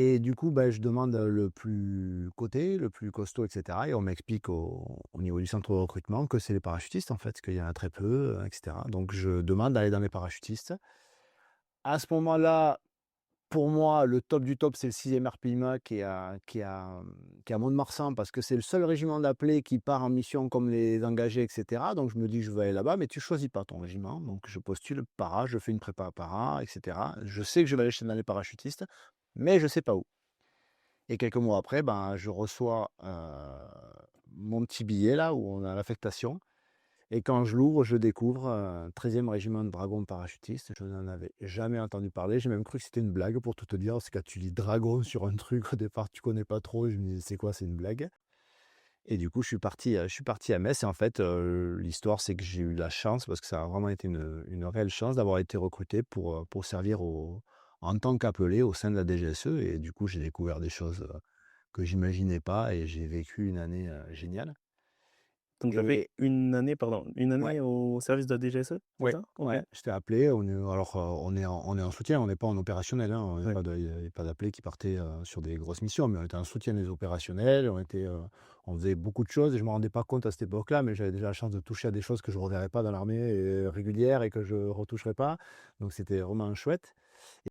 Et du coup, je demande le plus coté, le plus costaud, et cetera, et on m'explique au niveau du centre de recrutement que c'est les parachutistes, en fait, qu'il y en a très peu, et cetera. Donc je demande d'aller dans les parachutistes. À ce moment-là, pour moi, le top du top, c'est le 6e RPIMA qui est à Mont-de-Marsan parce que c'est le seul régiment d'appelés qui part en mission comme les engagés, et cetera. Donc je me dis: «Je vais aller là-bas», mais tu choisis pas ton régiment. Donc je postule para, je fais une prépa para, et cetera. Je sais que je vais aller chez dans les parachutistes, mais je sais pas où. Et quelques mois après, je reçois, mon petit billet là où on a l'affectation, et quand je l'ouvre, je découvre un 13e régiment de dragons parachutistes. Je n'en avais jamais entendu parler. J'ai même cru que c'était une blague pour tout te dire, parce que quand tu lis dragon sur un truc au départ tu connais pas trop, je me disais: «C'est quoi? C'est une blague?» Et du coup je suis parti à Metz, et en fait, l'histoire c'est que j'ai eu la chance, parce que ça a vraiment été une réelle chance d'avoir été recruté pour servir en tant qu'appelé au sein de la DGSE, et du coup j'ai découvert des choses, que j'imaginais pas, et j'ai vécu une année, géniale. Donc tu as fait Et une ouais. année au service de la DGSE, c'est Ouais, ça? OK. ouais, j'étais appelé, on est en soutien, on n'est pas en opérationnel, hein, on est Ouais. pas de il y avait pas d'appelés qui partaient, sur des grosses missions, mais on était en soutien des opérationnels, on faisait beaucoup de choses, et je me rendais pas compte à cette époque-là, mais j'avais déjà la chance de toucher à des choses que je reverrais pas dans l'armée, régulière, et que je retoucherais pas, donc c'était vraiment chouette.